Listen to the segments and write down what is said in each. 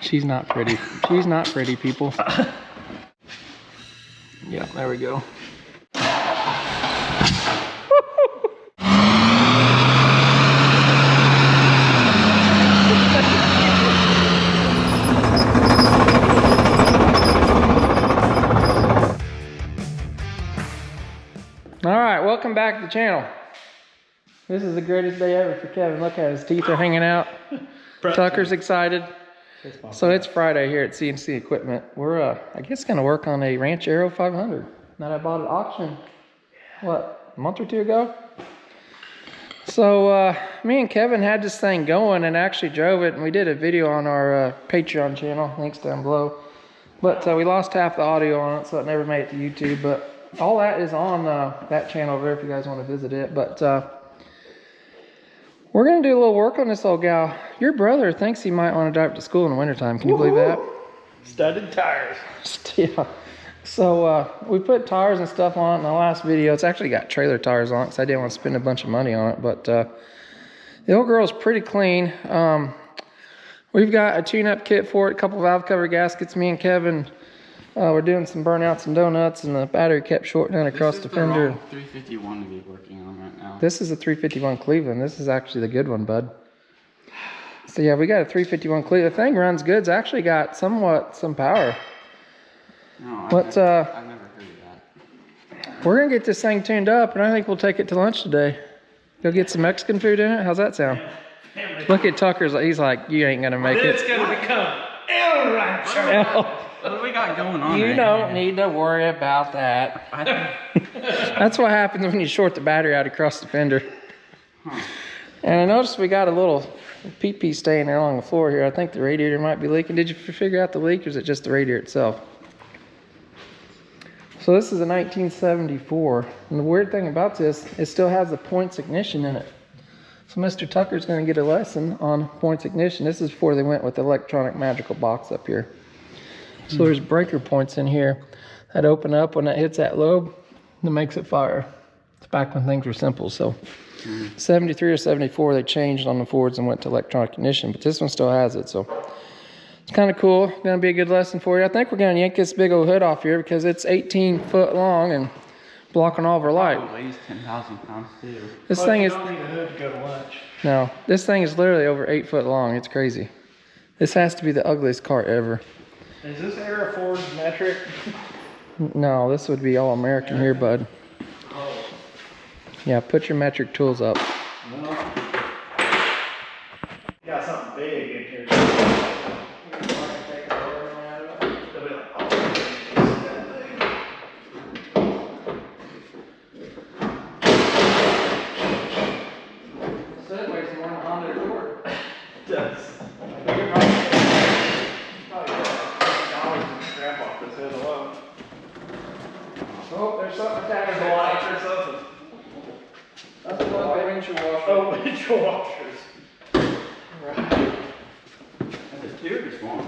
She's not pretty. She's not pretty, people. Yeah, there we go. All right, welcome back to the channel. This is the greatest day ever for Kevin. Look at his teeth are hanging out. Tucker's excited. So it's Friday here at CNC Equipment. We're, I guess, gonna work on a Ranchero 500 that I bought at auction, what, a month or two ago? So me and Kevin had this thing going and actually drove it, and we did a video on our Patreon channel, links down below. But we lost half the audio on it, so it never made it to YouTube. But all that is on that channel over there if you guys want to visit it. But we're going to do a little work on this old gal. Your brother thinks he might want to drive to school in the wintertime. Can you believe that? Studded tires. Yeah. So we put tires and stuff on it in the last video. It's actually got trailer tires on it because I didn't want to spend a bunch of money on it. But the old girl's pretty clean. We've got a tune-up kit for it, a couple valve cover gaskets. Me and Kevin, we're doing some burnouts and donuts, and the battery kept shorting across the fender. This is the 351 to be working on right now. This is a 351 Cleveland. This is actually the good one, bud. So yeah, we got a 351 Cleveland. The thing runs good. It's actually got some power. No, But I've never heard of that. we're gonna get this thing tuned up, and I think we'll take it to lunch today. Go get some Mexican food in it. How's that sound? Look at Tucker's. He's like, you ain't gonna make it. It's gonna become El Ranchero. What do we got going on? You right don't here? need to worry about that. That's what happens when you short the battery out across the fender. Huh. And I noticed we got a little pee-pee stain there along the floor here. I think the radiator might be leaking. Did you figure out the leak, or is it just the radiator itself? So this is a 1974. And the weird thing about this, it still has the points ignition in it. So Mr. Tucker's gonna get a lesson on points ignition. This is before they went with the electronic magical box up here. So there's breaker points in here that open up when it hits that lobe that makes it fire. It's back when things were simple. So 73 or 74, they changed on the Fords and went to electronic ignition, but this one still has it. So it's kind of cool. Gonna be a good lesson for you. I think we're gonna yank this big old hood off here because it's 18 foot long and blocking all of our light. It weighs 10,000 pounds too. This thing is, You don't need a hood to go to lunch. no, this thing is literally over 8 foot long. It's crazy. This has to be the ugliest cart ever. Is this era Ford metric? No, this would be all American here, bud. Oh. Yeah, put your metric tools up. No. Got something big in here. Oh, there's something attached. There's a light or something. That's the windshield washer. Oh, windshield washers. Right. That's a curious one.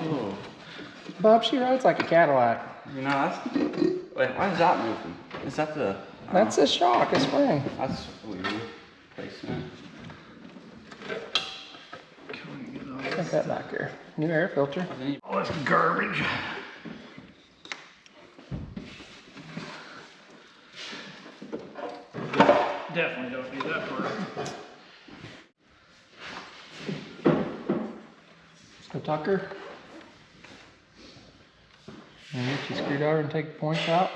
Oh. Bob, she rides like a Cadillac. You know, that's... Wait, why is that moving? Is that the... That's a shock, a spring. That's weird placement. Put that back here. New air filter. Oh, that's garbage. Definitely don't need that part. So Tucker. And get your screwdriver and take the points out.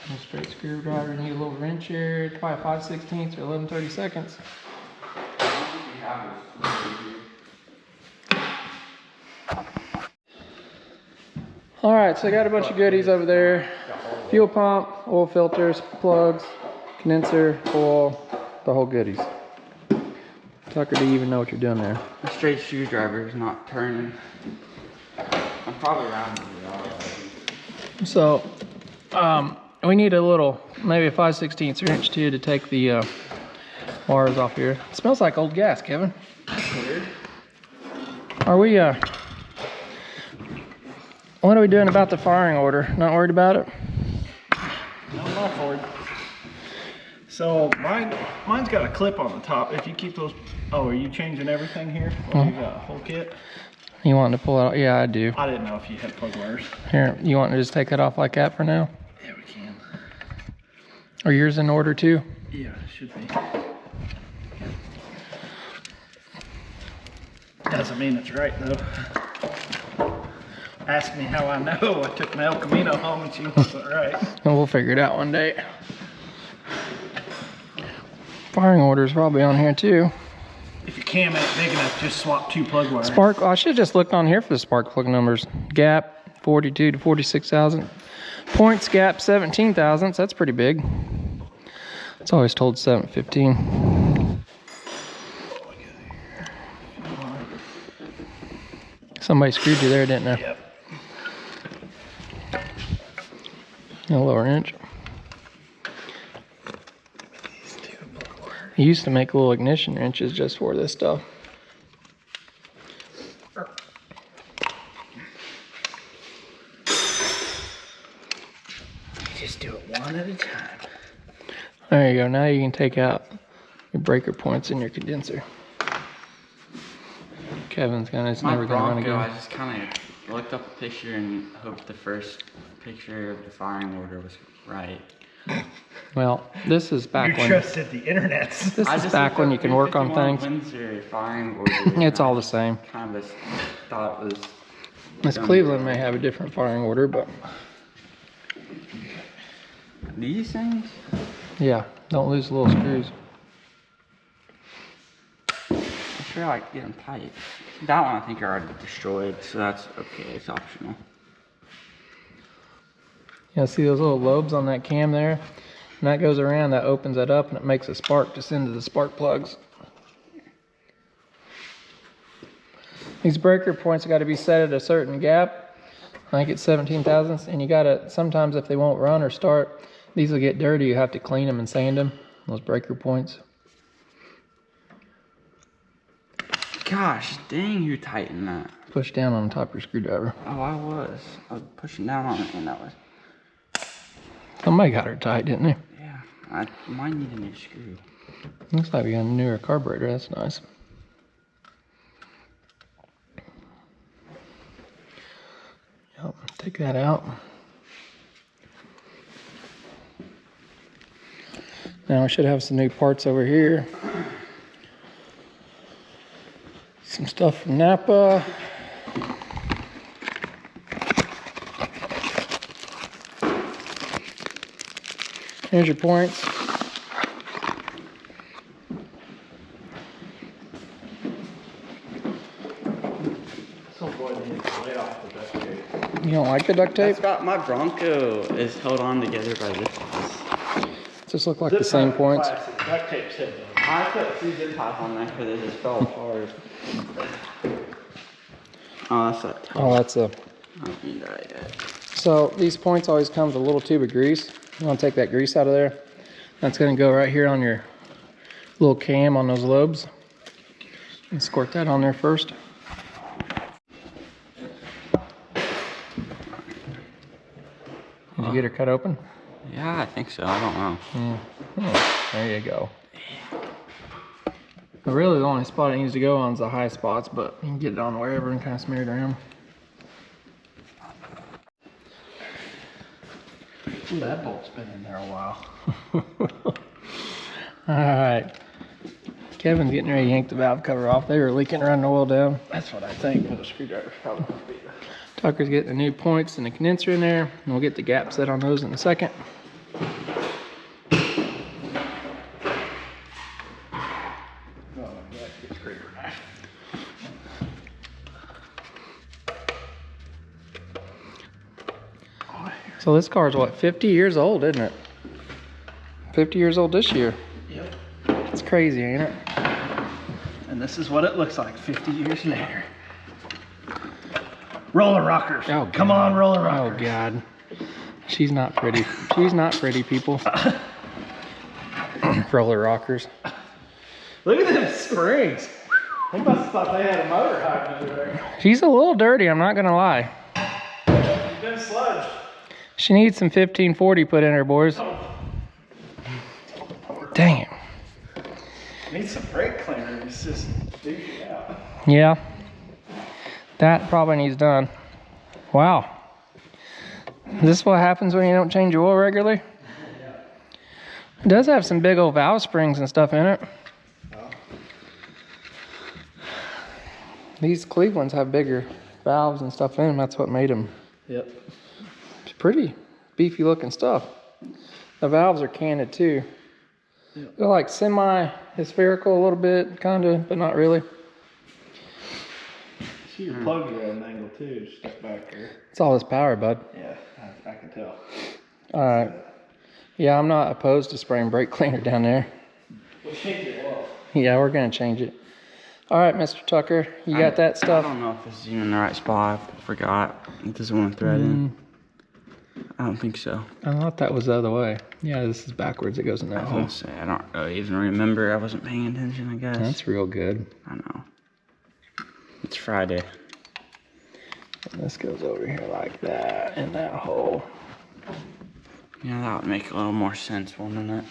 And a straight screwdriver, need a little wrench here, probably 5/16 or 11/32. All right, so I got a bunch of goodies over there. Fuel pump, oil filters, plugs, condenser, oil, the whole goodies. Tucker, do you even know what you're doing there? The straight screwdriver is not turning. I'm probably around the So, we need a little, maybe a 5/16 wrench too to take the wires off here. It smells like old gas, Kevin. Weird. Are we, what are we doing about the firing order? Not worried about it? No, not Ford. So mine's got a clip on the top. If you keep those, oh, are you changing everything here? Or you got a whole kit? You want to pull it out? Yeah, I do. I didn't know if you had plug wires. Here, you want to just take that off like that for now? Yeah, we can. Are yours in order too? Yeah, it should be. Doesn't mean it's right though. Ask me how I know. I took my El Camino home and she wasn't right. Well, we'll figure it out one day. Firing order is probably on here too. If your cam ain't big enough, just swap 2 plug wires. Spark, I should have just looked on here for the spark plug numbers. Gap 42 to 46,000. Points gap 17 thousandths. That's pretty big. It's always told 715. Somebody screwed you there, didn't they? Yep. A lower inch. He used to make little ignition wrenches just for this stuff. Just do it one at a time. There you go. Now you can take out your breaker points in your condenser. Kevin's gonna, it's My never gonna run Bronco, I again. just kind of looked up a picture and hoped the first picture of the firing order was right. Well, this is back You when, trusted the internet. this is back when you can work on things. Windsor firing order. It's all the same. Kind of thought it was. Miss done Cleveland may right. have a different firing order, but These things? yeah, don't lose the little screws. I'm sure I can get them tight. That one I think are already destroyed, so that's okay. It's optional. Yeah, see those little lobes on that cam there? And that goes around, that opens that up, and it makes a spark just into the spark plugs. These breaker points got to be set at a certain gap. I think it's 17 thousandths, and you gotta, sometimes if they won't run or start, these will get dirty. You have to clean them and sand them, those breaker points. Gosh, dang, you tightened that. Push down on top of your screwdriver. Oh, I was pushing down on it, and that was. Somebody got her tight, didn't they? Yeah, I might need a new screw. Looks like we got a newer carburetor. That's nice. Yep, take that out. Now I should have some new parts over here. Some stuff from Napa. Here's your points. Some boy needs to lay off the duct tape. You don't like the duct tape? That's got my Bronco is held on together by this piece. Just look like the same points. Duct tape's hidden. I put 2 zip ties on there because it just fell apart. Oh, that's that. Oh, that's a. I don't need that yet. So these points always come with a little tube of grease. You want to take that grease out of there. That's going to go right here on your little cam on those lobes. And squirt that on there first. Did you get her cut open? Yeah, I think so. I don't know. Oh, there you go. But really the only spot it needs to go on is the high spots, but you can get it on wherever and kind of smear it around. Ooh, that bolt's been in there a while. Alright. Kevin's getting ready to yank the valve cover off. They were leaking, running the oil down. That's what I think, but a screwdriver's probably going to be the... Tucker's getting the new points and the condenser in there. And we'll get the gap set on those in a second. So this car is what, 50 years old, isn't it? 50 years old this year. Yep. It's crazy, ain't it? And this is what it looks like 50 years later. Roller rockers. Oh, Come God. on, roller rockers. Oh, God. She's not pretty. She's not pretty, people. Roller rockers. Look at them springs. They must have thought they had a motor hiding under there. She's a little dirty, I'm not gonna lie. She's been sludged. She needs some 1540 put in her, boys. Dang it. Needs some brake cleaner. It's just douchey out. Yeah. That probably needs done. Wow. Is this what happens when you don't change your oil regularly? It does have some big old valve springs and stuff in it. These Clevelands have bigger valves and stuff in them. That's what made them. Yep. It's pretty beefy looking stuff. The valves are candid too. Yep. They're like semi-spherical a little bit, kind of, but not really. See your plugs are at an angle too. Step back there. It's all this power, bud. Yeah, I can tell. All right. Yeah, I'm not opposed to spraying brake cleaner down there. We'll change it off. Yeah, we're gonna change it. All right, Mr. Tucker, you got that stuff? I don't know if this is even the right spot. I forgot. It doesn't want to thread in. I don't think so. I thought that was the other way. Yeah, this is backwards. It goes in that I was hole. gonna say, I don't really even remember. I wasn't paying attention, I guess. That's real good. I know. It's Friday. And this goes over here like that in that hole. Yeah, that would make a little more sense, wouldn't it?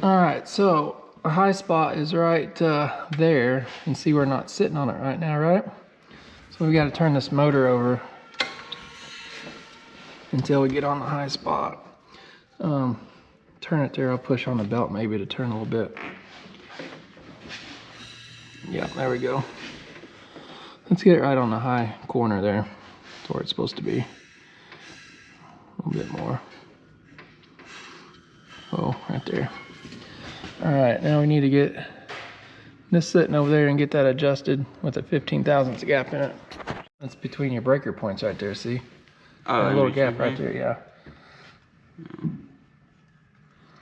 All right, so our high spot is right there, and see we're not sitting on it right now, right? So we got to turn this motor over until we get on the high spot. Turn it there. I'll push on the belt maybe to turn a little bit. Yeah, there we go. Let's get it right on the high corner there. That's where it's supposed to be. A little bit more. Oh, right there. All right, now we need to get this sitting over there and get that adjusted with a 15 thousandths gap in it. That's between your breaker points right there, see? Oh, A little gap right there, yeah.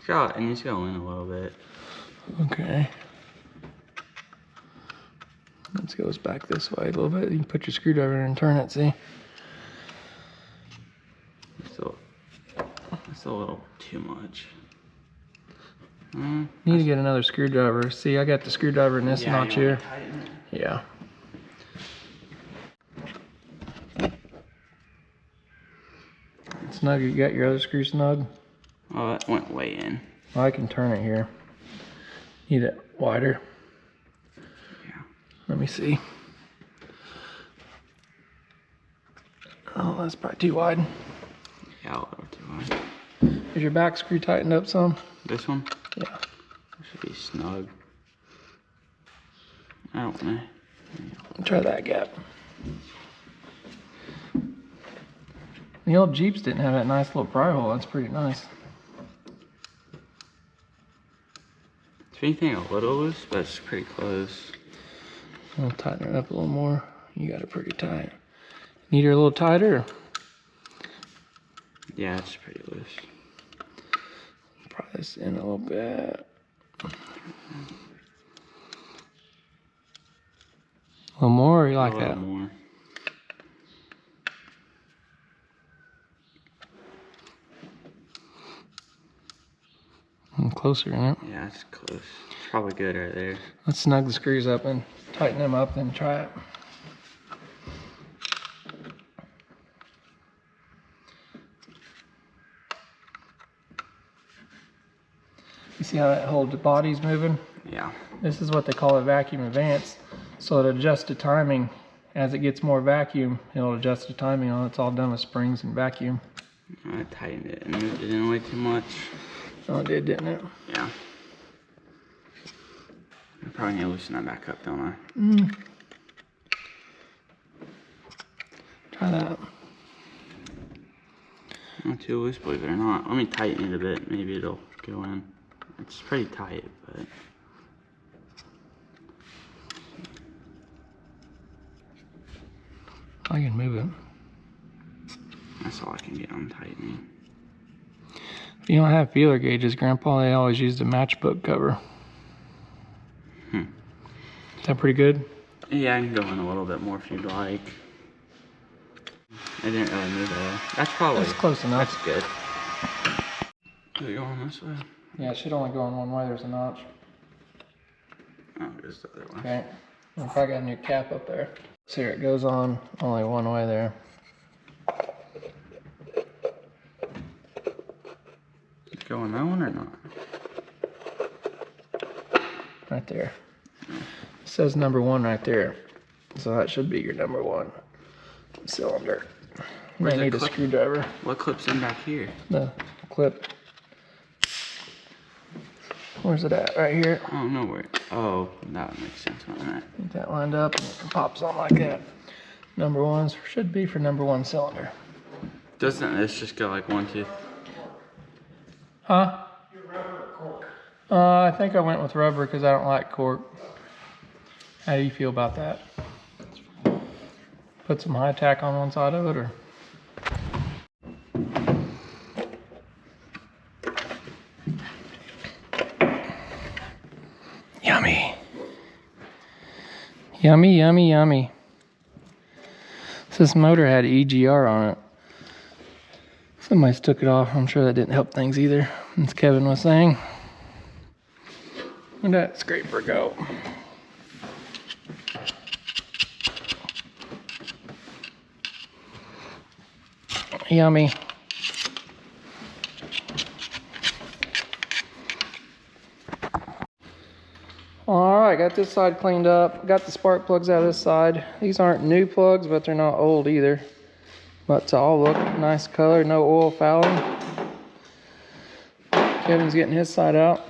God, it needs to go in a little bit. Okay. Let's go back this way a little bit. You can put your screwdriver in and turn it, see? It's a little too much. Need to get another screwdriver. See, I got the screwdriver in this notch here. Yeah. Snug, you got your other screw snug? Oh, that went way in. I can turn it here. Need it wider. Yeah. Let me see. Oh, that's probably too wide. Yeah, a little too wide. Is your back screw tightened up some? This one? Yeah. It should be snug. I don't know. Try that gap. The old Jeeps didn't have that nice little pry hole. That's pretty nice. If anything, a little loose, but it's pretty close. I'll tighten it up a little more. You got it pretty tight. Need her a little tighter? Yeah, it's pretty loose. Pry this in a little bit. A little more, or you like A little that? more. Closer in it. Yeah, it's close. It's probably good right there. Let's snug the screws up and tighten them up, then try it. You see how that whole body's moving? Yeah. This is what they call a vacuum advance. So it adjusts the timing. As it gets more vacuum, it'll adjust the timing on it. It's all done with springs and vacuum. I tightened it and moved it in way too much. Oh, it did, didn't it? Yeah. I probably need to loosen that back up, don't I? Try that. Not too loose, believe it or not. Let me tighten it a bit. Maybe it'll go in. It's pretty tight, but... I can move it. That's all I can get on tightening. If you don't have feeler gauges, Grandpa, they always use the matchbook cover. Is that pretty good? Yeah, I can go in a little bit more if you'd like. I didn't really move it all. That's probably... That's close enough. That's good. Is it going this way? Yeah, it should only go in one way. There's a notch. Oh, there's the other one. Okay. I probably got a new cap up there. So here it goes on only one way there. Is it going that one or not? Right there. It says number 1 right there. So that should be your number 1 cylinder. You may need a screwdriver. What clip's in back here? The clip. Where's it at? Right here. Oh, no, where? Oh, that would make sense on that. Get that lined up and it pops on like that. Number 1s should be for number 1 cylinder. Doesn't this just go like 1, 2? Huh? I think I went with rubber because I don't like cork. How do you feel about that? Put some high tack on one side of it, or? Yummy. Yummy, yummy, yummy. So this motor had EGR on it. Somebody's took it off. I'm sure that didn't help things either, as Kevin was saying. Where'd that scraper go? Yummy. Alright, got this side cleaned up. Got the spark plugs out of this side. These aren't new plugs, but they're not old either. But to all look nice color, no oil fouling. Kevin's getting his side out.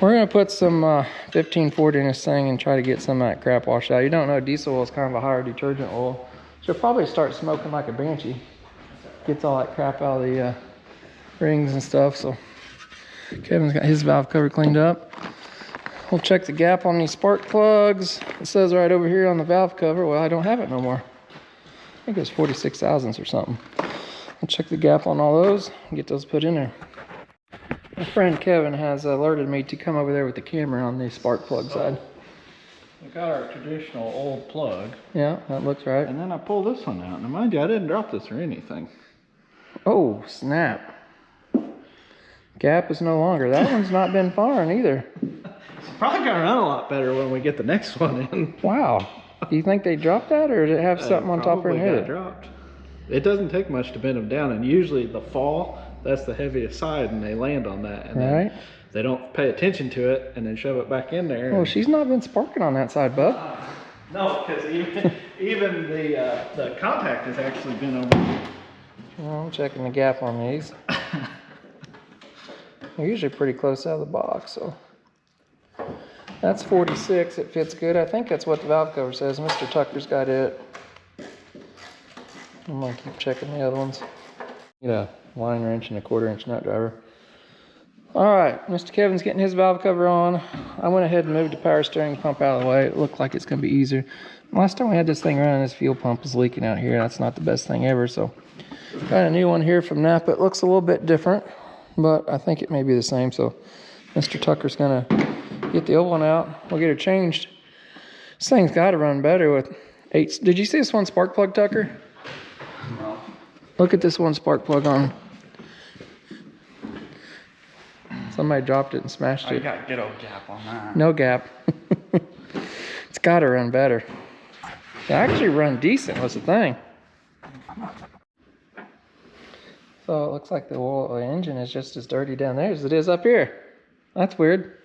We're gonna put some 1540 in this thing and try to get some of that crap washed out. You don't know, diesel oil is kind of a higher detergent oil. She'll probably start smoking like a banshee. Gets all that crap out of the rings and stuff. So Kevin's got his valve cover cleaned up. We'll check the gap on these spark plugs. It says right over here on the valve cover. Well, I don't have it no more. I think it was 46 thousandths or something. We'll check the gap on all those and get those put in there. My friend Kevin has alerted me to come over there with the camera on the spark plug side. We got our traditional old plug. Yeah, that looks right. And then I pull this one out. Now mind you, I didn't drop this or anything. Oh, snap. Gap is no longer. That one's not been firing either. It's probably gonna run a lot better when we get the next one in. Wow. Do you think they dropped that, or did it have something on top of it and hit it? Dropped. It doesn't take much to bend them down, and usually the fall, that's the heaviest side, and they land on that. And right. Then they don't pay attention to it, and then shove it back in there. Well, she's not been sparking on that side, bud. No, because even the contact has actually been over here. Well, I'm checking the gap on these. They're usually pretty close out of the box, so. That's 46, it fits good. I think that's what the valve cover says. Mr. Tucker's got it. I'm gonna keep checking the other ones. Get a line wrench and a 1/4-inch nut driver. All right, Mr. Kevin's getting his valve cover on. I went ahead and moved the power steering pump out of the way. It looked like it's gonna be easier. Last time we had this thing running, this fuel pump was leaking out here. That's not the best thing ever, so. Got a new one here from Napa. It looks a little bit different, but I think it may be the same, so Mr. Tucker's gonna get the old one out. We'll get her changed. This thing's gotta run better with 8. Did you see this one spark plug, Tucker? No. Look at this one spark plug on. Somebody dropped it and smashed I it. got good old gap on that. No gap. It's gotta run better. It actually run decent was the thing. So it looks like the engine is just as dirty down there as it is up here. That's weird.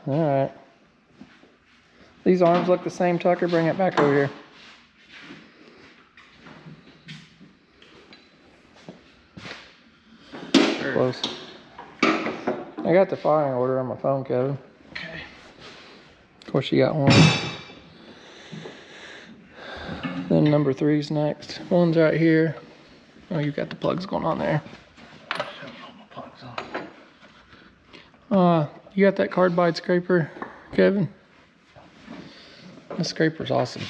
All right. These arms look the same, Tucker. Bring it back over here. Sure. Close. I got the firing order on my phone, Kevin. Okay. Of course, you got one. Then number 3's next. One's right here. Oh, you've got the plugs going on there. You got that carbide scraper, Kevin? The scraper's awesome.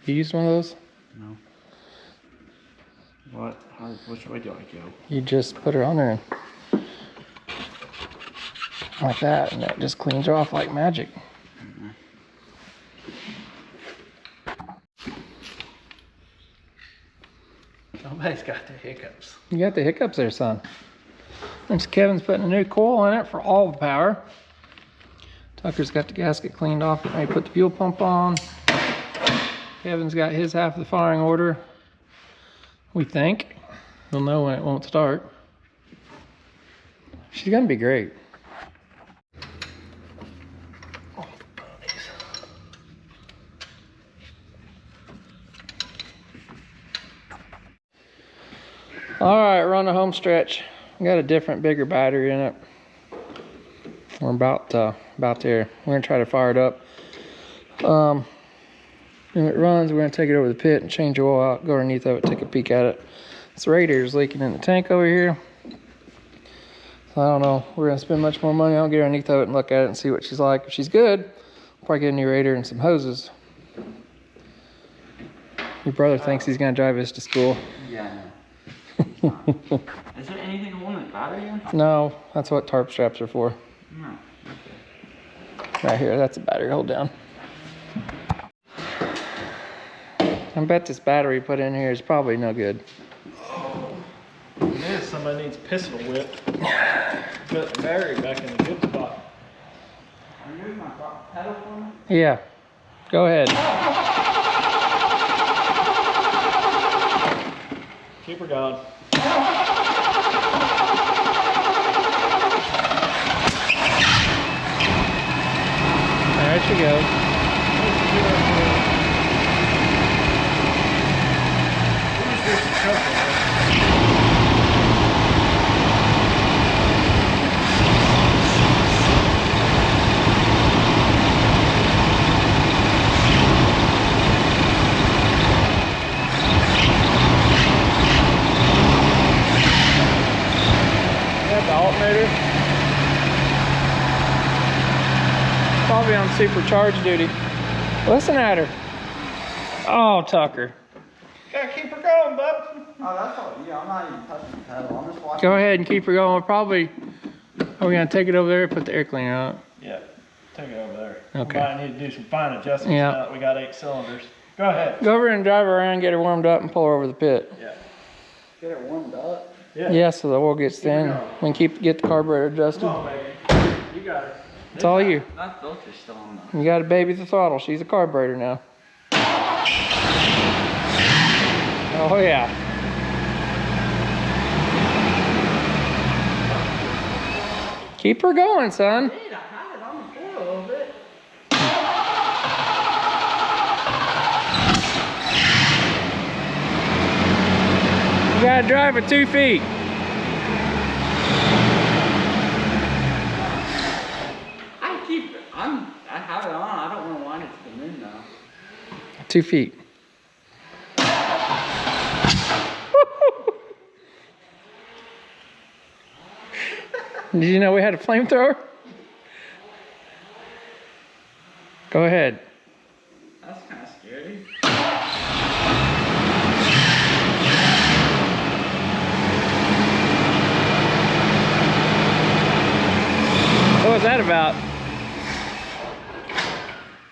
You used one of those? No. What? Which way do I go? You just put it on there and like that, and that just cleans her off like magic. Somebody's got the hiccups. You got the hiccups there, son. And Kevin's putting a new coil in it for all the power. Tucker's got the gasket cleaned off, getting ready to put the fuel pump on. Kevin's got his half of the firing order. We think. We'll know when it won't start. She's gonna be great. All right, we're on the home stretch. We got a different, bigger battery in it. We're about there. We're gonna try to fire it up. When it runs, we're gonna take it over the pit and change the oil out, go underneath of it, take a peek at it. This radiator is leaking in the tank over here. So I don't know, we're gonna spend much more money. I'll get underneath of it and look at it and see what she's like. If she's good, we'll probably get a new radiator and some hoses. Your brother thinks he's gonna drive us to school. Yeah, I know. Is there anything holding the battery in? No, that's what tarp straps are for. No. Right here, that's a battery, hold down. I bet this battery put in here is probably no good. It is. Somebody needs pistol whip. Put the battery back in the good spot. Remove my pedal for me? Yeah, go ahead. Keep her going. There she goes. Probably on supercharged duty. Listen at her. Oh, Tucker. Gotta keep her going, bub. Oh, that's all. Yeah, I'm not even touching the pedal. I'm just watching. Go ahead and keep her going. We'll probably. Are we gonna take it over there and put the air cleaner on it? Yeah, take it over there. Okay. We might need to do some fine adjustments Yeah. now that we got 8 cylinders. Go ahead. Go over and drive her around, get her warmed up, and pull her over the pit. Yeah. Get it warmed up. Yeah, so the oil gets thin. going. We can get the carburetor adjusted. Come on, baby. You got her. It's all you. That filter's still on though. You got to baby the throttle. She's a carburetor now. Oh yeah. Keep her going, son. Dude, I had it on the floor a little bit. You gotta drive at 2 feet. I have it on. I don't want to wind it to the moon though. 2 feet. Did you know we had a flamethrower? Go ahead. That's kind of scary. What was that about?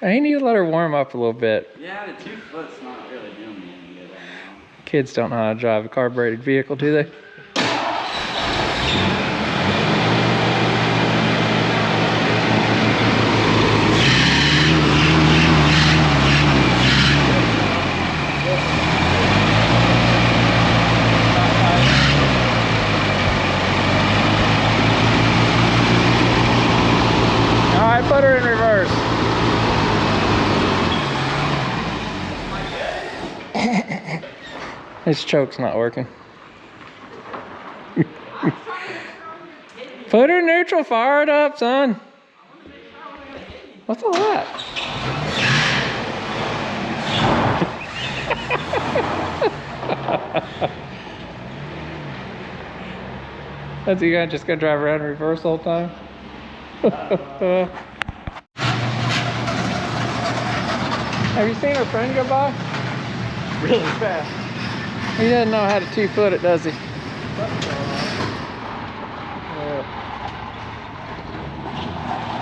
I need to let her warm up a little bit. Yeah, the 2 foot's not really doing me any good right now. Kids don't know how to drive a carbureted vehicle, do they? All right, put her in reverse. His choke's not working. Put her in neutral, fire it up, son. What's all that? That's you guys just gonna drive around in reverse the whole time? Have you seen our friend go by? Really fast. He doesn't know how to 2-foot it, does he?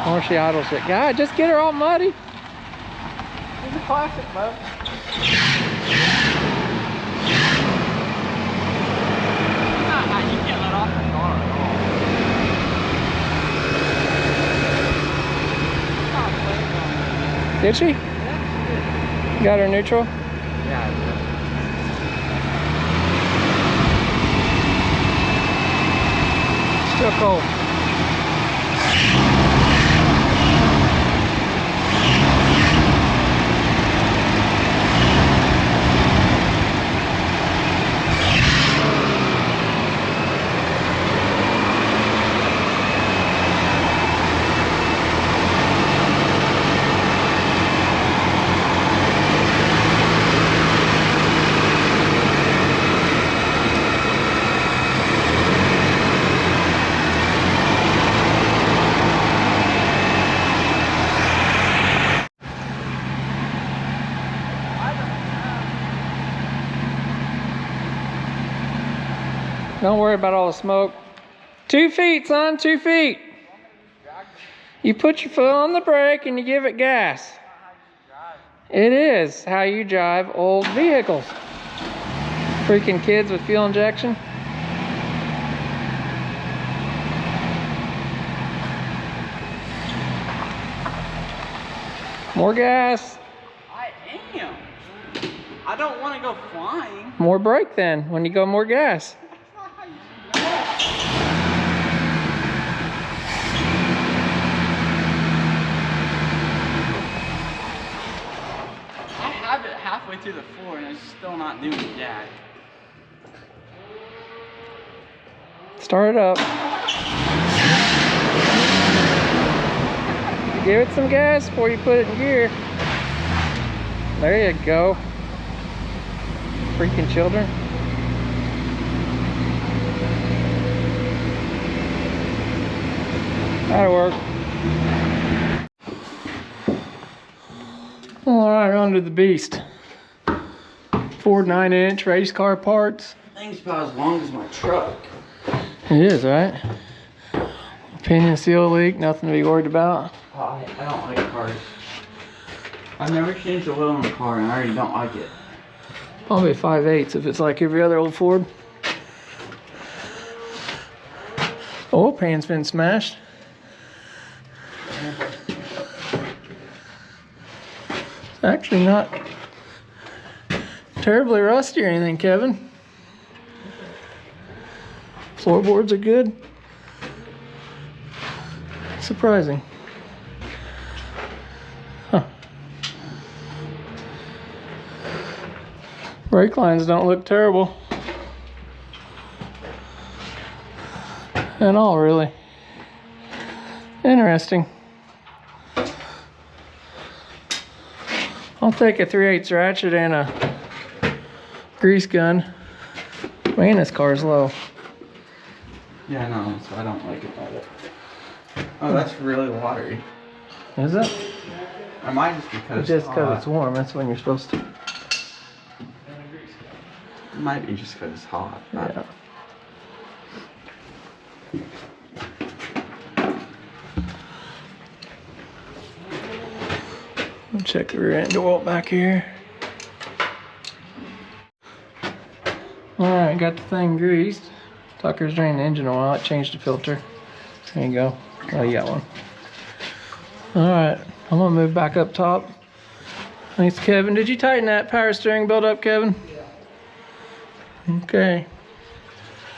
Or she idles it. God, just get her all muddy. It's a classic, bub. You can't let off the car at all. Did she? Got her neutral? Yeah. Still cold. Don't worry about all the smoke. 2 feet, son, 2 feet. You put your foot on the brake and you give it gas. It is how you drive old vehicles. Freaking kids with fuel injection. More gas. I am. I don't want to go flying. More brake then when you go more gas. I have it halfway through the floor and it's still not doing jack. Start it up. Give it some gas before you put it in gear. There you go. Freaking children. That'll work. Alright, on to the beast. Ford 9-inch race car parts. Thing's about as long as my truck. It is, right? Pinion seal leak, nothing to be worried about. Oh, I don't like cars. I've never changed the oil in a car and I already don't like it. Probably 5/8 if it's like every other old Ford. Oil pan's been smashed. It's actually not terribly rusty or anything, Kevin. Floorboards are good. Surprising. Huh. Brake lines don't look terrible at all, really. Interesting. I'll take a 3/8 ratchet and a grease gun. Man, this car's low. Yeah, no, so I don't like it about it. Oh, that's really watery. Is it? It might just because Just because it's warm, that's when you're supposed to. It might be just because it's hot. Yeah. I'll check the rear end oil back here. Alright, got the thing greased. Tucker's drained the engine oil. It changed the filter. There you go. Oh, you got one. Alright, I'm gonna move back up top. Thanks, Kevin. Did you tighten that power steering belt up, Kevin? Yeah. Okay.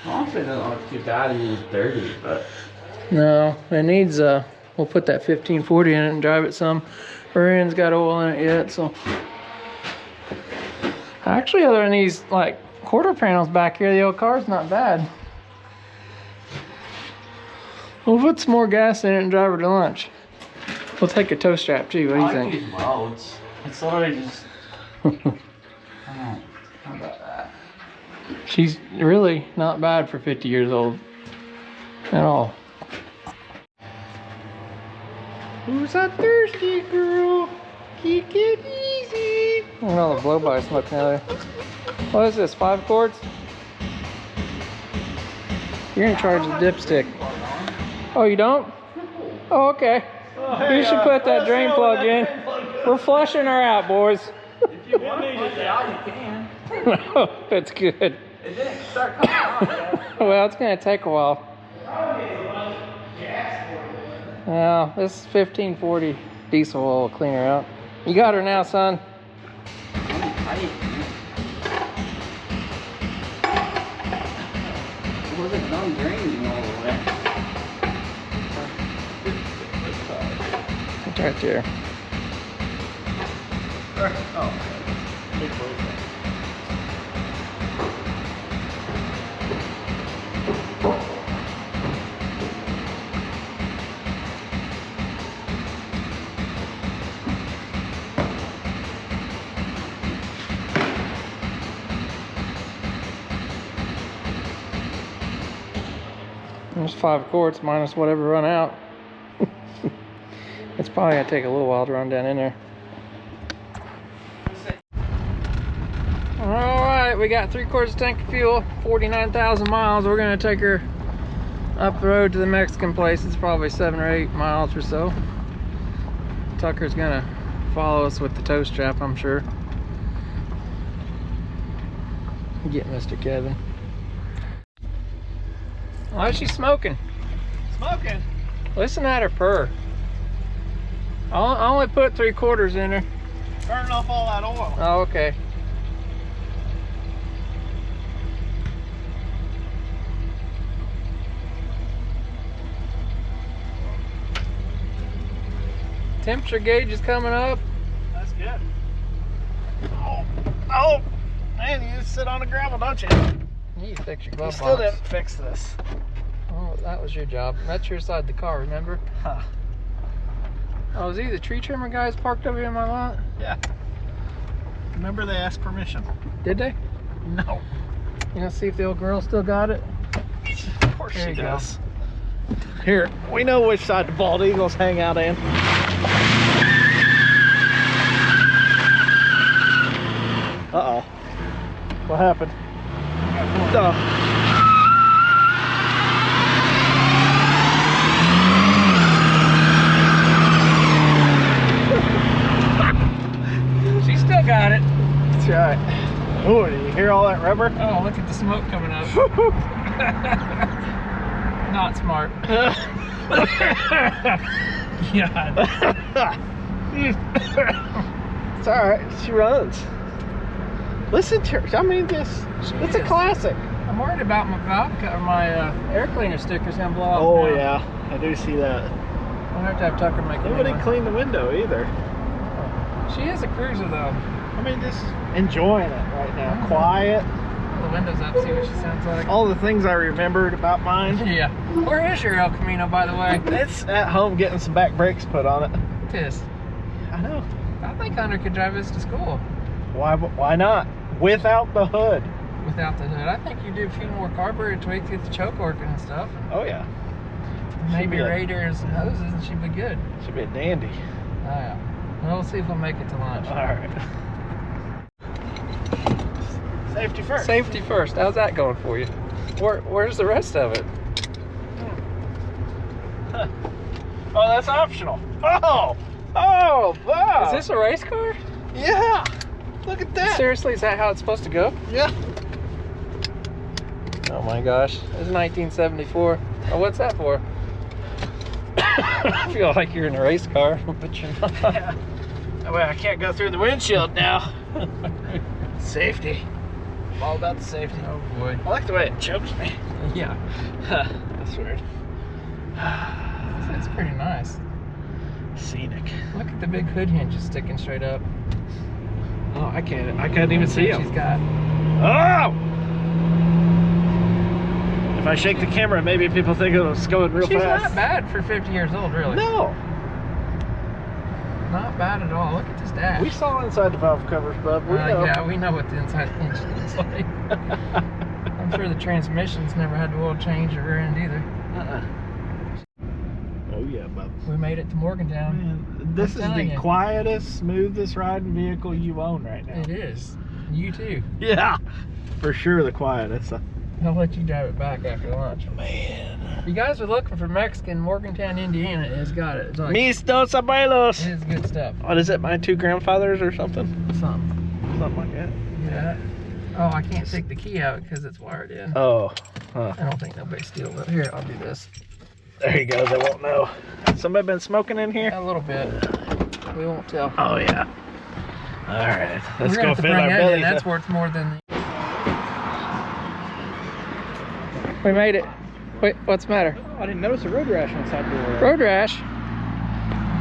Honestly, it doesn't look too bad and it's dirty, but... No, it needs, we'll put that 1540 in it and drive it some. Rear end's got oil in it yet, so. Actually, other than these, like, quarter panels back here, the old car's not bad. We'll put some more gas in it and drive her to lunch. We'll take a tow strap too, what do you think? These welds. It's literally just... I don't know. How about that? She's really not bad for 50 years old at all. Who's that thirsty girl? Take it easy. Look at all the blow-by smoke now there. What is this, 5 cords? You're in charge of the dipstick. Oh, you don't? Oh, okay. You should put that drain plug in. We're flushing her out, boys. If you want me to flush it out, you can. That's good. It didn't start coming out yet. Well, it's going to take a while. Well, this 1540 diesel oil will clean her out. You got her now, son. It wasn't done draining all the way. It's right there. Oh, big boy. There's 5 quarts minus whatever run out. It's probably gonna take a little while to run down in there. Alright, we got 3/4 tank of fuel, 49,000 miles. We're gonna take her up the road to the Mexican place. It's probably 7 or 8 miles or so. Tucker's gonna follow us with the tow strap, I'm sure. Get Mr. Kevin. Why is she smoking? Smoking? Listen at her purr. I only put 3/4 in her. Burning off all that oil. Oh, okay. Temperature gauge is coming up. That's good. Oh, man, you just sit on the gravel, don't you? You need to fix your You glove still box. didn't fix this. Oh, that was your job. That's your side of the car, remember? Huh. Oh, is he the tree trimmer guys parked over here in my lot? Yeah. Remember they asked permission? Did they? No. You know, see if the old girl still got it? Of course There she you go. does. Here, we know which side the bald eagles hang out in. Uh-oh. What happened? She still got it. That's right. Oh, did you hear all that rubber? Oh, look at the smoke coming up. Not smart. God. It's all right. She runs. Listen to her. I mean, it's a classic. I'm worried about my valve or my air cleaner sticker's gonna blow off. Oh now. yeah, I do see that. I'll have to have Tucker make a new Nobody one. cleaned the window either. She is a cruiser though. I mean, just enjoying it right now. Mhm. Quiet. Pull the windows up, see what she sounds like. All the things I remembered about mine. Yeah. Where is your El Camino, by the way? It's at home getting some back brakes put on it. It is. I know. I think Hunter could drive this to school Why not? Without the hood. without the hood. I think you do a few more carburetor tweaks, get the choke working and stuff. Oh yeah. Maybe be a- radiators and hoses, and she'd be good. Should be a dandy. Oh yeah. Well, we'll see if we'll make it to lunch. All right. Safety first. Safety first. How's that going for you? Where's the rest of it? Huh. Oh, that's optional. Oh, wow. Is this a race car? Yeah. Look at that. Seriously, is that how it's supposed to go? Yeah. Oh my gosh. This is 1974. Oh, what's that for? I feel like you're in a race car, but you're not. Yeah. That way I can't go through the windshield now. Safety. All about the safety. Oh boy. I like the way it chokes me. Yeah. That's weird. It's pretty nice. Scenic. Look at the big hood hinges sticking straight up. Oh, I couldn't even see She's them. got. Oh! If I shake the camera, maybe people think it's going real She's fast. not bad for 50 years old, really. No. Not bad at all. Look at this dash. We saw inside the valve covers, bub. We know. Yeah, we know what the inside hinge looks like. I'm sure the transmission's never had the oil change or rear end either. Oh yeah, bub. We made it to Morgantown. Man, this I'm is telling the you. quietest, smoothest riding vehicle you own right now. It is. You too. Yeah, for sure the quietest. I'll let you drive it back after lunch. Man. If you guys are looking for Mexican, Morgantown, Indiana has got it. It's like, Mistos abuelos. it is good stuff. What is it, my two grandfathers or something? Something. Something like that. Yeah. Oh, I can't take the key out because it's wired in. Oh, huh. I don't think nobody steals it. Here, I'll do this. There you go, they won't know. Somebody been smoking in here? A little bit. We won't tell. Oh yeah. All right, let's We're gonna go have to fill bring our that in. bellies. That's worth more than. We made it. Wait, what's the matter? I didn't notice a road rash on the side door. Road rash.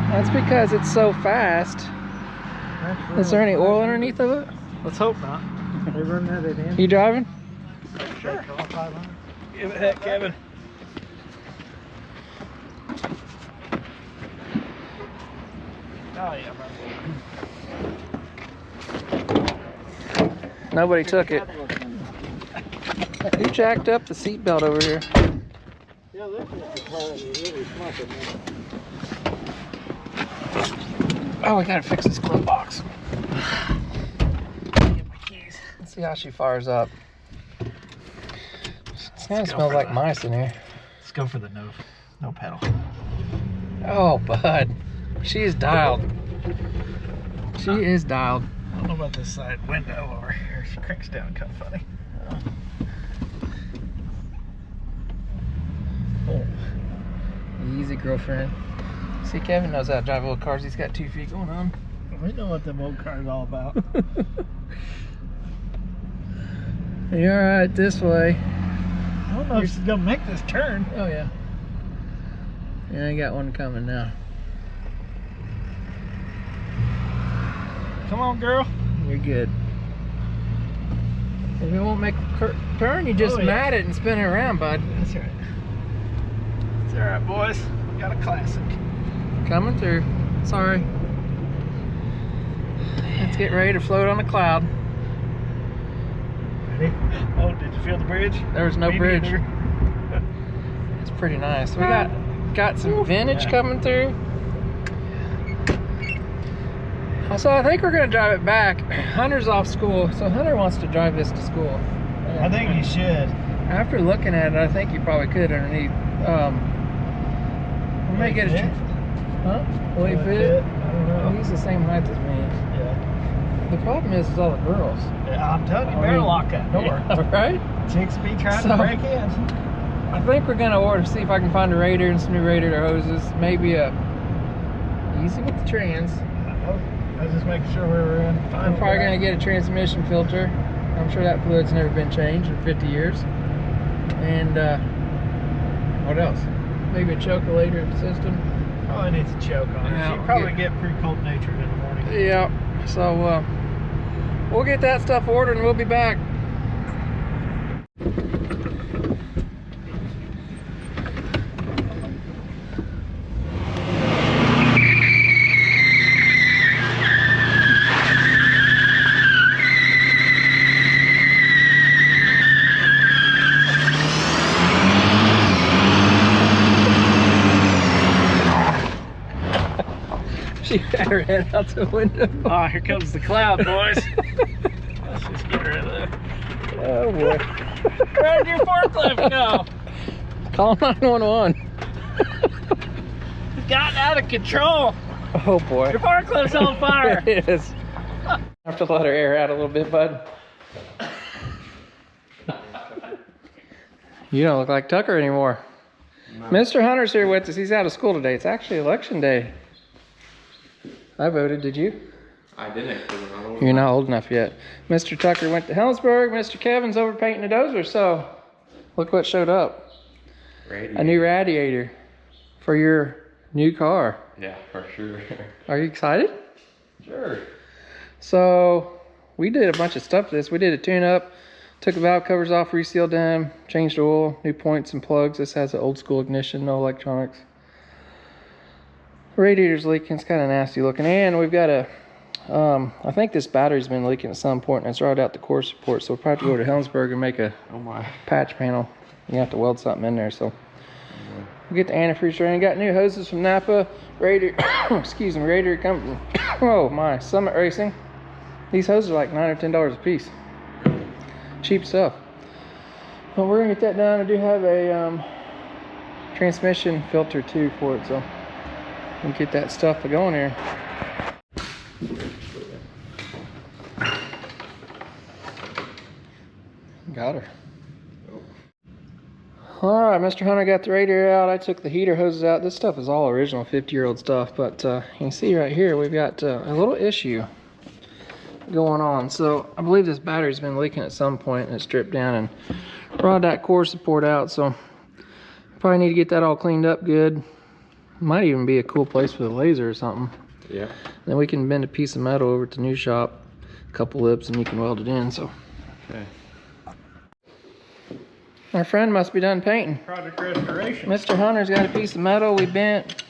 That's because it's so fast. Is there any oil underneath of it? Let's hope not. They run that in. You driving? Sure. Give it a heck, Kevin. Oh yeah, bro. Nobody took it. Who jacked up the seatbelt over here? Yeah, this is really smoking, man. Oh, we gotta fix this glove box. Get my keys. Let's see how she fires up. It kind of smells like mice in here. Let's go for the no pedal. Oh, bud. She is dialed. She is dialed. I don't know about this side window over here. She cranks down kind of funny. Oh. Easy, girlfriend. See, Kevin knows how to drive old cars. He's got 2 feet going on. We know what them old cars all about. You're alright this way. I don't know if she's gonna make this turn. Oh, yeah. Yeah, I got one coming now. Come on, girl. You're good. If you won't make a turn, you just Oh, yeah. mat it and spin it around, bud. That's right. It's all right, boys. We got a classic. Coming through. Sorry. Let's get ready to float on a cloud. Ready? Oh, did you feel the bridge? There was no Me bridge. neither. It's pretty nice. We got some vintage coming through. So I think we're gonna drive it back. Hunter's off school, so Hunter wants to drive this to school. I think you should. After looking at it, I think you probably could underneath. We may get a. Huh? Will he fit? I don't know. He's the same height as me. Yeah. The problem is all the girls. Yeah, I'm telling you, I better mean, lock that door. Yeah, right? Chicks be trying So- to break in. I think we're gonna order, see if I can find a Radiator and some new Radiator hoses. Maybe a easy with the trans. I was just making sure we were in. I'm probably gonna get a transmission filter. I'm sure that fluid's never been changed in 50 years. And what else? Maybe a chocolator system. Probably needs a choke on her. Yeah, She'd probably get pretty cold natured in the morning. Yeah. So we'll get that stuff ordered and we'll be back. She had her head out the window. Oh, here comes the cloud, boys. Let's just get rid of that. Oh boy. Where'd your forklift go? Call 911. It's gotten out of control. Oh boy. Your forklift's on fire. It is. I have to let her air out a little bit, bud. You don't look like Tucker anymore. No. Mr. Hunter's here with us. He's out of school today. It's actually election day. I voted, did you? I didn't. 'Cause I'm not old You're enough. not old enough yet. Mr. Tucker went to Helensburgh. Mr. Kevin's over painting a dozer, so look what showed up. Radiator. A new radiator for your new car. Yeah, for sure. Are you excited? Sure. So we did a bunch of stuff to this. We did a tune-up, took the valve covers off, resealed them, changed oil, new points and plugs. This has an old school ignition, no electronics. Radiator's leaking. It's kind of nasty looking. And we've got a, I think this battery's been leaking at some point, and it's right out the core support. So we'll probably have to go to Helensburgh and make a Oh my. patch panel. You have to weld something in there. So we'll get the antifreeze running. Got new hoses from Napa. Radiator, excuse me, Radiator company. Oh my, Summit Racing. These hoses are like $9 or $10 a piece. Cheap stuff. Well, we're gonna get that done. I do have a transmission filter too for it, so we'll get that stuff going here. Got her. All right, Mr. Hunter got the radiator out. I took the heater hoses out. This stuff is all original 50-year-old stuff, but you can see right here we've got a little issue going on. So I believe this battery's been leaking at some point and it's dripped down and brought that core support out. So probably need to get that all cleaned up good. Might even be a cool place for the laser or something. Yeah. Then we can bend a piece of metal over to the new shop, a couple lips, and you can weld it in. So Okay. our friend must be done painting. Project restoration. Mr. Hunter's got a piece of metal we bent.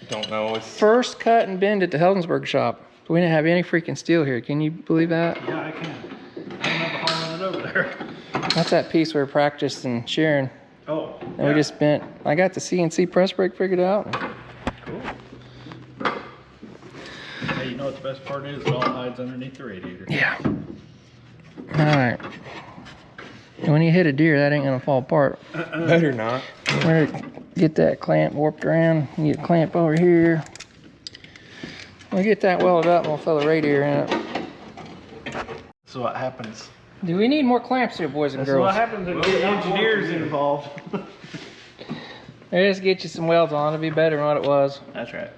Don't know. It's First cut and bend at the Helensburg shop. We didn't have any freaking steel here. Can you believe that? Yeah, I can. I'm not hauling it over there. That's that piece we were practicing sharing. Oh. And we just bent. I got the CNC press brake figured out. Cool. Hey, you know what the best part is? It all hides underneath the radiator. Yeah. All right. And when you hit a deer, that ain't gonna fall apart. better not. We're gonna get that clamp warped around. You get a clamp over here. We'll get that welded up and we'll throw the radiator in it. So what happens? Do we need more clamps here, boys and That's girls? what happens when you get engineers involved. Let's just get you some welds on. It'll be better than what it was. That's right.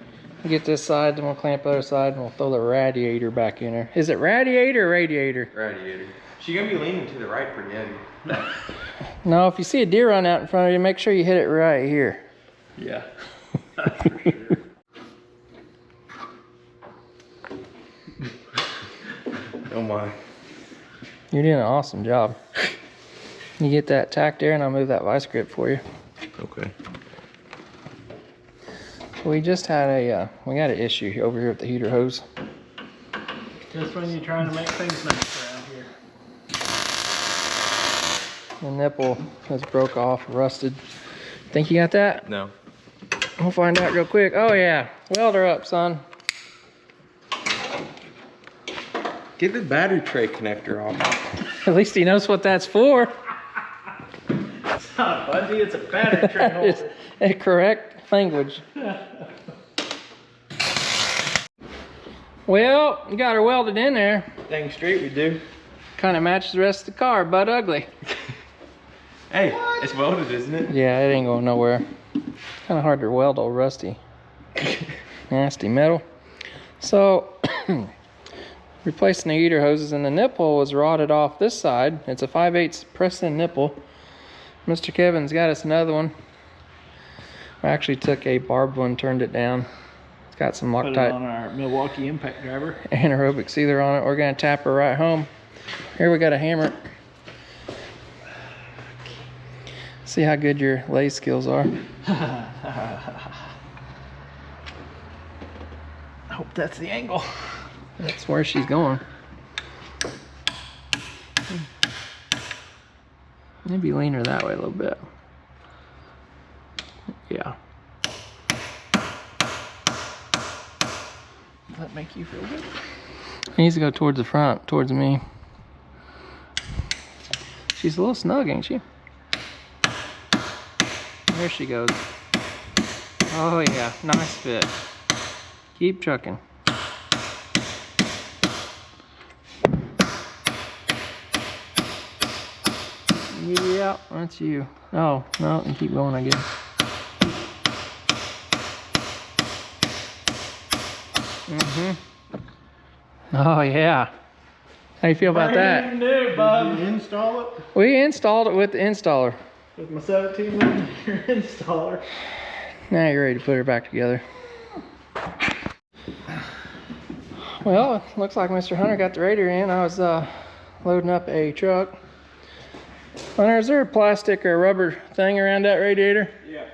Get this side, then we'll clamp the other side, and we'll throw the radiator back in there. Is it radiator or radiator? Radiator. She gonna be leaning to the right pretty heavy. No, if you see a deer run out in front of you, make sure you hit it right here. Yeah. That's for sure. Oh my. You're doing an awesome job. You get that tack there, and I'll move that vice grip for you. Okay. We just had we got an issue over here with the heater hose. Just when you're trying to make things nice around here. The nipple has broke off, rusted. Think you got that? No. We'll find out real quick. Oh yeah, weld her up, son. Get the battery tray connector off. At least he knows what that's for. It's not a bungee, it's a battery tray It's holder. a correct language. Well, you got her welded in there. Dang straight we do. Kind of matches the rest of the car, but ugly. Hey, it's welded, isn't it? Yeah, it ain't going nowhere. Kind of hard to weld all rusty. Nasty metal. So, replacing the heater hoses, and the nipple was rotted off this side. It's a 5/8 press-in nipple. Mr. Kevin's got us another one. I actually took a barbed one, turned it down. It's got some Put it Loctite on our Milwaukee impact driver. anaerobic sealer on it. We're gonna tap her right home. Here we got a hammer. See how good your lathe skills are. I hope that's the angle. That's where she's going. Maybe lean her that way a little bit. Yeah. Does that make you feel good? It needs to go towards the front, towards me. She's a little snug, ain't she? There she goes. Oh yeah, nice fit. Keep trucking. Yeah, that's you. Oh, no, and keep going, I guess. Oh yeah. How you feel about that? Brand new, bub. Did you install it? We installed it with the installer. With my 17mm installer. Now you're ready to put her back together. Well, it looks like Mr. Hunter got the radiator in. I was loading up a truck. Hunter, is there a plastic or a rubber thing around that radiator? Yeah.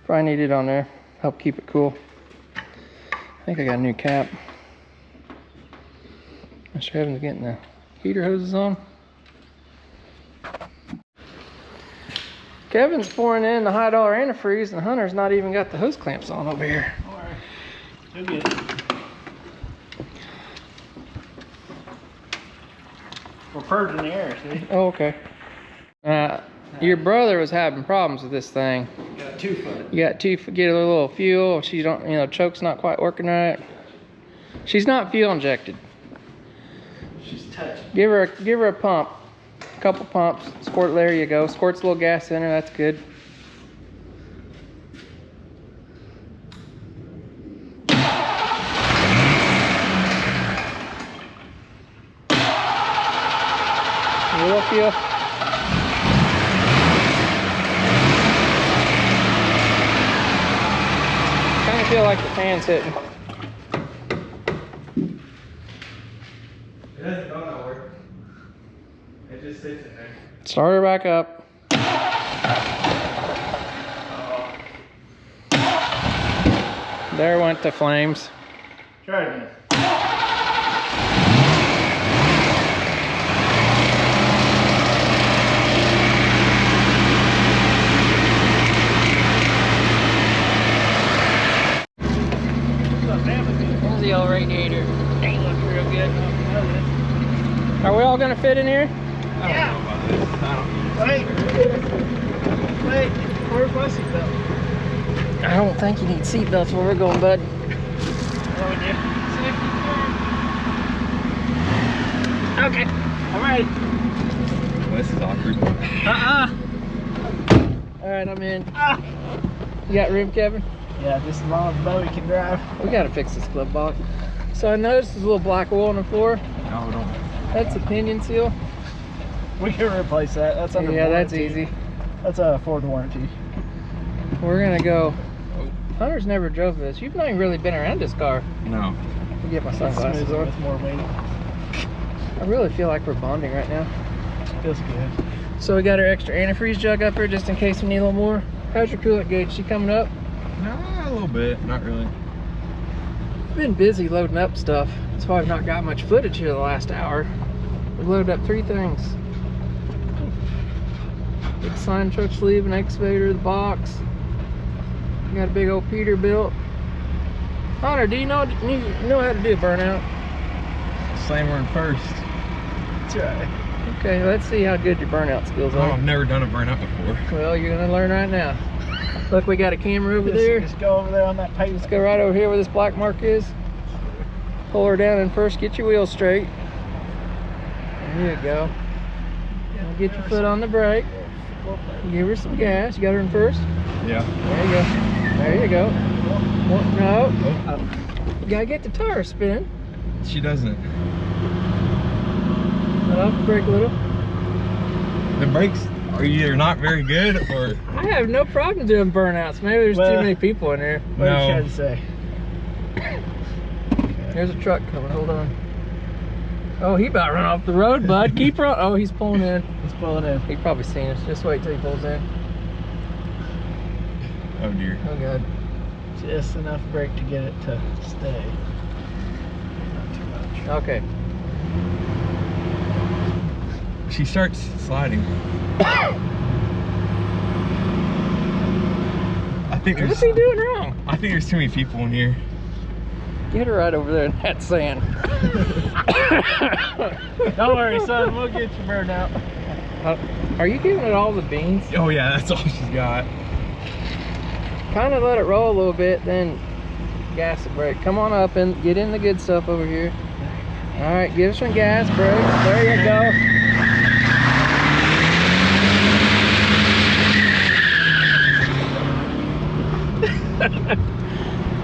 Probably need it on there. Help keep it cool. I think I got a new cap. Mr. Heaven's getting the heater hoses on. Kevin's pouring in the high dollar antifreeze, and Hunter's not even got the hose clamps on over here. Alright. You'll get it. We're purging the air, see? Oh, okay. Your brother was having problems with this thing. Got 2 foot. You got to get a little fuel. She don't, you know, choke's not quite working right. She's not fuel injected. She's touching. Give her a pump. couple pumps. Squirt, there you go. Squirts a little gas in her, that's good. Wheel feel. Kind of feel like the fan's hitting. It doesn't go nowhere. It just sits in there. Start her back up. There went the flames. Try it again. There's the old radiator. Ain't looking real good. Are we all gonna fit in here? Yeah. Wait. Wait. Where's my seatbelt? I don't think you need seatbelts where we're going, bud. What would you? Okay. I'm ready. This is awkward. All right, I'm in. You got room, Kevin? Yeah, just as long as Bowie can drive. We gotta fix this glove box. So I noticed there's a little black oil on the floor. No, don't. That's a pinion seal. We can replace that. That's under Yeah, that's warranty. easy. That's a Ford warranty. We're gonna go. Hunter's never drove this. You've not even really been around this car. No. Let me get my sunglasses Smooth on. with more weight. I really feel like we're bonding right now. Feels good. So we got our extra antifreeze jug up here just in case we need a little more. How's your coolant gauge? She coming up? No, a little bit. Not really. Been busy loading up stuff. That's why I've not got much footage here the last hour. We loaded up 3 things. Big sign truck sleeve, an excavator, the box. We got a big old Peterbilt. Hunter, do you know how to do a burnout? Slammer in first. That's right. Okay, let's see how good your burnout skills Oh, are. I've never done a burnout before. Well, you're gonna learn right now. Look, we got a camera over there. Just go over there on that pavement. Let's go right over here where this black mark is. Pull her down and first get your wheels straight. There you go. Now get your foot on the brake. Give her some gas. You got her in first? Yeah. There you go. There you go. No. You gotta get the tire spin. She doesn't. Let off the brake a little. The brakes are either not very good or... I have no problem doing burnouts. Maybe there's too Well, many people in here. What are you No. trying to say? There's a truck coming. Hold on. Oh, he about run off the road, bud. Keep running. Oh, he's pulling in. He's pulling in. He probably seen us. Just wait till he pulls in. Oh dear. Oh, God. Just enough brake to get it to stay. Not too much. Okay. She starts sliding. I think What's there's... he doing wrong? I think there's too many people in here. Get her right over there in that sand. Don't worry, son. We'll get you burned out. Are you giving it all the beans? Oh yeah, that's all she's got. Kind of let it roll a little bit, then gas the brake. Come on up and get in the good stuff over here. All right, give us some gas, brakes. There you go.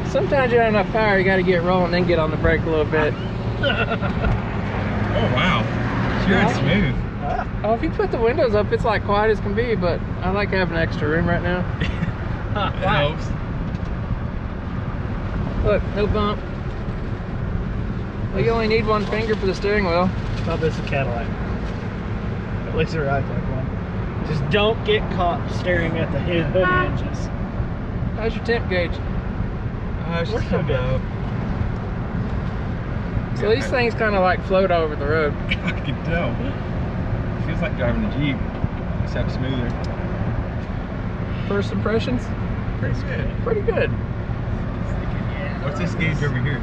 Sometimes you don't have enough power, you got to get rolling, then get on the brake a little bit. Oh wow. She ran smooth. Oh, if you put the windows up, it's like quiet as can be, but I like having extra room right now. It helps. Look, no bump. Well, you only need one finger for the steering wheel. Oh, this is a Cadillac. At least it rides like one. Just don't get caught staring at the hood hinges. How's your temp gauge? She's We're so coming good. up. So these things kind of like float over the road. I can tell. Feels like driving a Jeep, except smoother. First impressions? Pretty good. Pretty good. What's this gauge over here?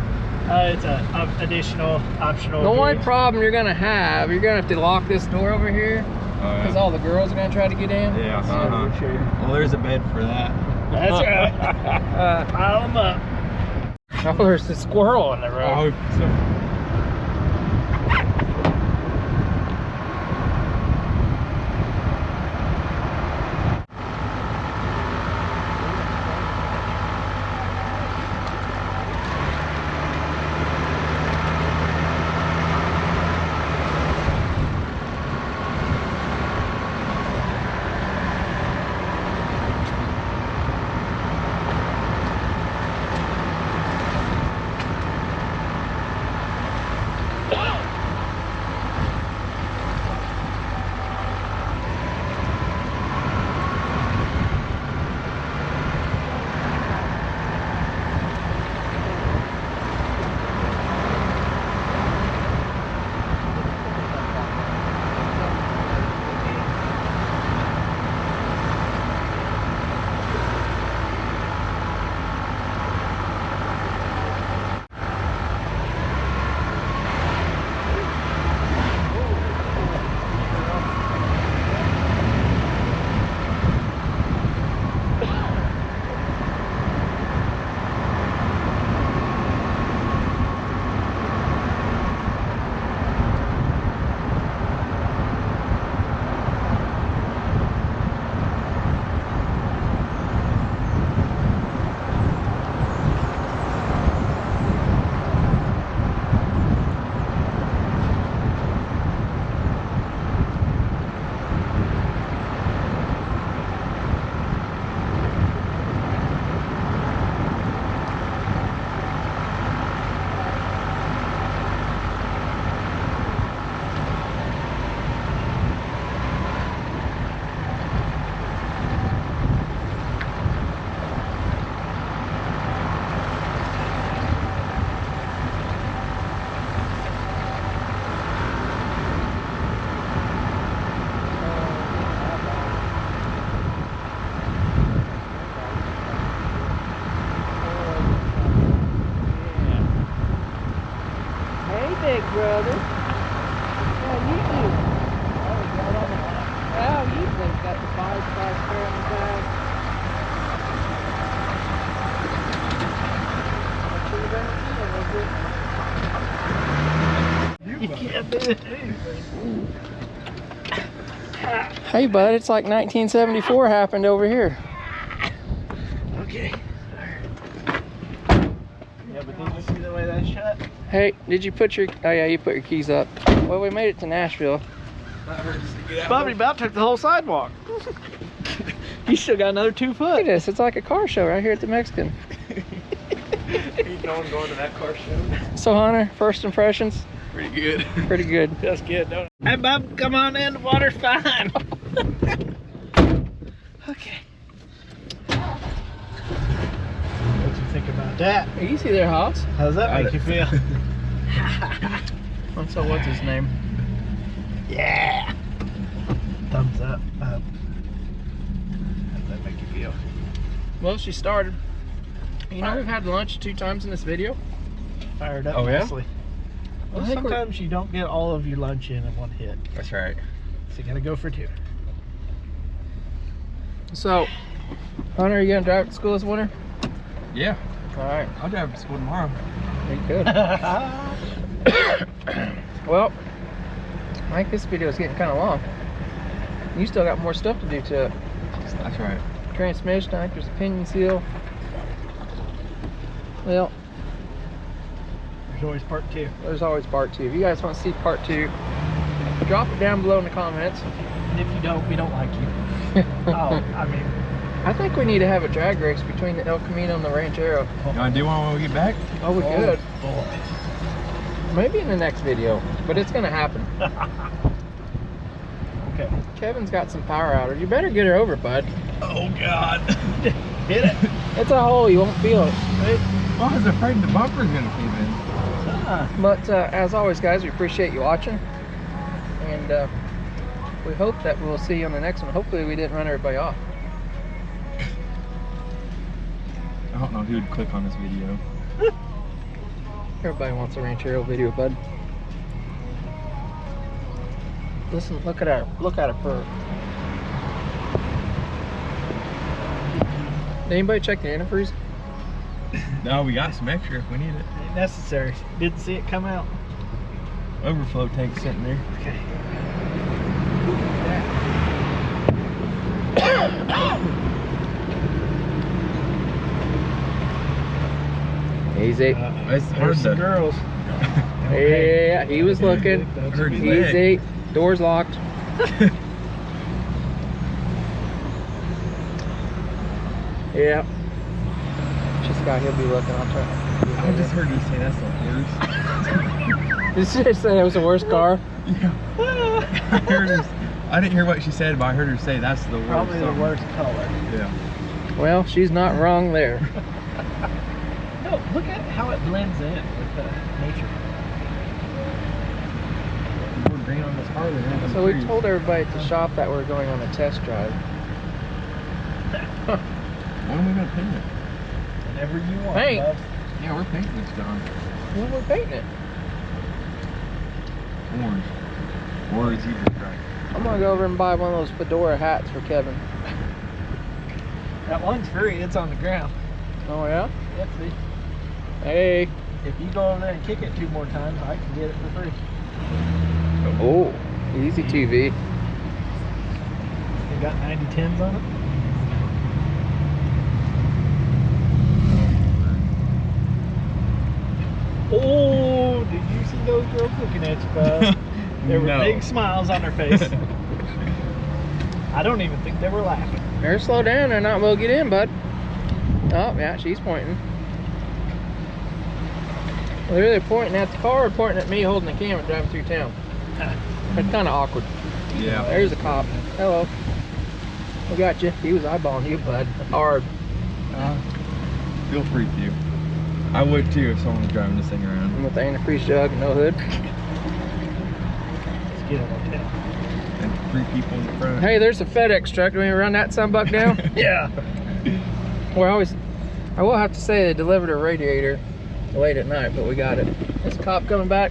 It's a additional optional. The only gauge. problem you're gonna have to lock this door over here because all the girls are gonna try to get in. Yeah, for sure. Well, there's a bed for that. That's right. Pile them up. Oh, there's a squirrel on the road. Oh, so big brother. How you do? How you think? Got the 5-star spare on the back. You can't do anything. Hey bud, it's like 1974 happened over here. Okay. Yeah, but did you see the way that's shut? Hey, did you put your, oh yeah, you put your keys up. Well, we made it to Nashville. Bobby about took the whole sidewalk. You still got another 2 Look foot. at this, it's like a car show right here at the Mexican. Ain't no one going to that car show. So Hunter, first impressions? Pretty good. Pretty good. That's good, don't it? Hey, Bob, come on in. The water's fine. Okay. What you think about that? Easy there, Hoss. How's that make you feel? So what's his name? Yeah. Thumbs up. How's that make you feel? Well, she started. You know, we've had lunch 2 times in this video. Fired up Oh, yeah? nicely. Well, I think we're- sometimes you don't get all of your lunch in one hit. That's right. So you gotta go for 2. So, Hunter, are you gonna drive to school this winter? Yeah. All right, I'll drive to school tomorrow. you could. Well, I think this video is getting kind of long. You still got more stuff to do to it. That's right. Transmission, I think there's a pinion seal. Well, There's always part 2. there's always part 2. If you guys want to see part 2, drop it down below in the comments. And if you don't, we don't like you. Oh, I mean, I think we need to have a drag race between the El Camino and the Ranchero. You want to do one when we get back? Oh, we could. boy. Maybe in the next video, but it's gonna happen. Okay. Kevin's got some power out her. You better get her over, bud. Oh, God. Hit it. It's a hole, you won't feel it. Well, I was afraid the bumper's going to cave in. But as always, guys, we appreciate you watching. And we hope that we'll see you on the next one. Hopefully we didn't run everybody off. I don't know who would click on this video. Everybody wants a Ranchero video, bud. Listen, look at her purr. Did anybody check the antifreeze? No, we got some extra if we need it. Ain't necessary. Didn't see it come out. Overflow tank sitting there. Okay. Easy. It's hard There's some to. girls. Yeah, he was looking. Hurt his leg. Easy. Door's locked. Yeah. Just got he'll be looking. I'll try. I just heard you say that's the worst. Did she say it was the worst car? Yeah. I heard her. I didn't hear what she said, but I heard her say that's the worst. Probably the something. worst color. Yeah. Well, she's not wrong there. No, look at how it blends in with nature. More green on this Harley than on So the we trees. told everybody at the shop that we're going on a test drive. When are we gonna paint it? Whatever you want. Paint? bud. Yeah, we're painting this John. When we're painting it. Orange. Or is either right. I'm gonna go over and buy one of those fedora hats for Kevin. That one's free. It's on the ground. Oh yeah? Yep, see. Hey. If you go over there and kick it 2 more times, I can get it for free. Oh, easy TV. They got 90/10s on it. Oh, did you see those girls looking at you, bud? There were No. big smiles on their face. I don't even think they were laughing. Better slow down or not we'll get in, bud. Oh, yeah, she's pointing. Well, they're either pointing at the car or pointing at me holding the camera driving through town. It's kind of awkward. Yeah. There's a cop. Hello. We got you. He was eyeballing you, bud. Hard. Feel free to. I would too if someone was driving this thing around. And with the antifreeze jug and no hood. Let's get it on down. And 3 people in the front. Hey, there's a FedEx truck. Do we run that sunbuck down? Yeah. I will have to say they delivered a radiator late at night, but we got it. This cop coming back.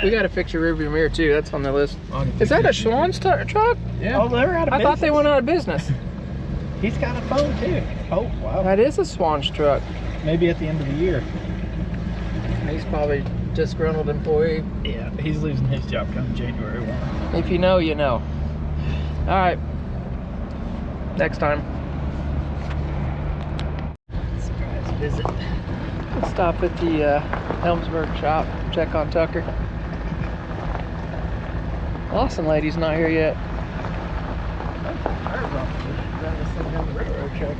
We gotta fix your rearview mirror too. That's on the list. I'll get Is that a that. Schwann's truck? Yeah. Oh, they're out of I thought they business. went out of business. He's got a phone too. Oh, wow. That is a Schwann's truck. Maybe at the end of the year. He's probably disgruntled employee. Yeah, he's losing his job come January 1. If you know, you know. All right. Next time. Surprise visit. Let's stop at the Helmsburg shop. Check on Tucker. Lawson lady's not here yet.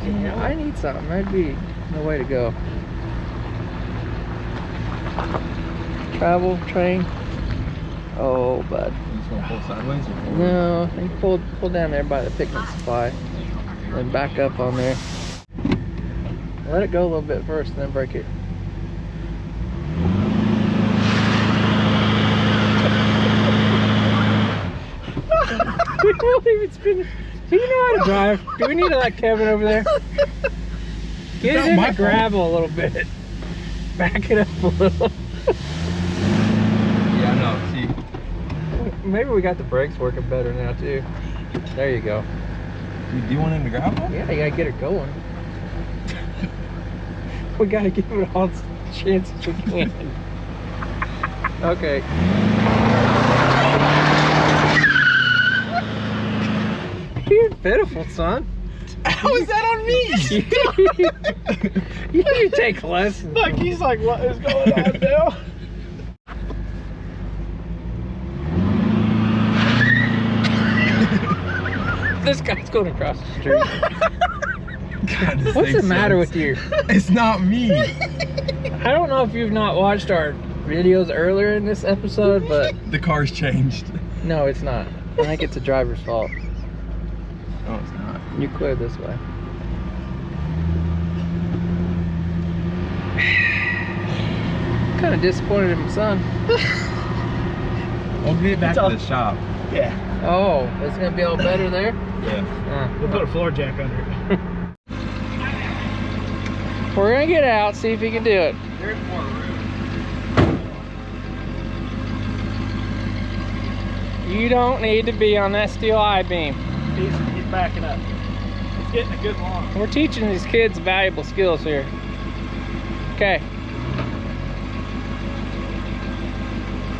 Yeah, I need something. That'd be the way to go. Travel, train. Oh, bud. You just want to pull sideways or forward? No, you pull down there by the picnic supply. And back up on there. Let it go a little bit first and then break it. We won't even spin it. Do you know how to drive? Do we need to let Kevin over there? Get it in the gravel a little bit. Back it up a little. Yeah, no, see. Maybe we got the brakes working better now too. There you go. You do one in the gravel? Yeah, you gotta get it going. We gotta give it all the chances we can. Okay. You're pitiful, son. How is that on me? You need to take lessons. Like, he's like, what is going on now? This guy's going across the street. God, this What's the thing matter sucks. with you? It's not me. I don't know if you've not watched our videos earlier in this episode, but The car's changed. no, it's not. I think it's a driver's fault. No, it's not. You clear this way. Kind of disappointed in my son. We'll get back It's to all- the shop. Yeah, Oh, it's gonna be all better there? Yeah. we'll put a floor jack under it. We're gonna get out, see if he can do it. There's more room. You don't need to be on that steel I-beam. He's backing up. He's getting a good launch. We're teaching these kids valuable skills here. Okay.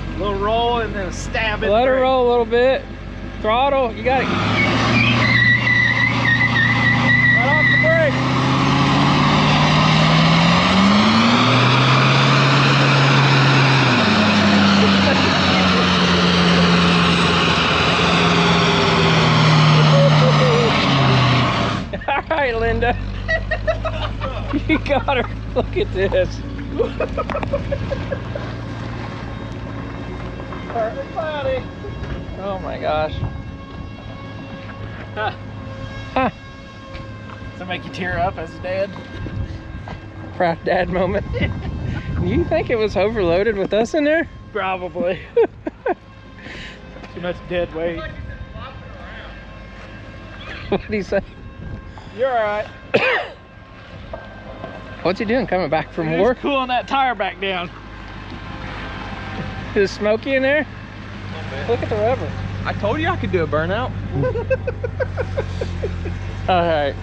A little roll and then a stab it. Let her roll a little bit. Throttle, you got it. Right off the brake. All right, Linda. You got her. Look at this. Perfect cloudy. Oh my gosh. Huh. Huh. Does that make you tear up as a dad? Proud dad moment. You think it was overloaded with us in there? Probably. Too much dead weight. What did he say? You're all right. What's he doing? Coming back from Just work? cooling that tire back down. Is it smoky in there? Look at the rubber. I told you I could do a burnout. All right.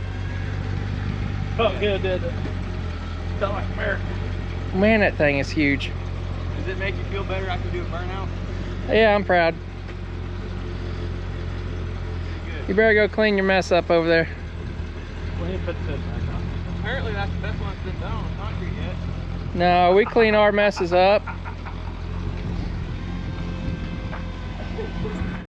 Oh, good, did it? Felt like America. Man, that thing is huge. Does it make you feel better I can do a burnout? Yeah, I'm proud. You better go clean your mess up over there. We need to put the hood back on. Apparently that's the best one that's been done on concrete yet. No, we clean our messes up.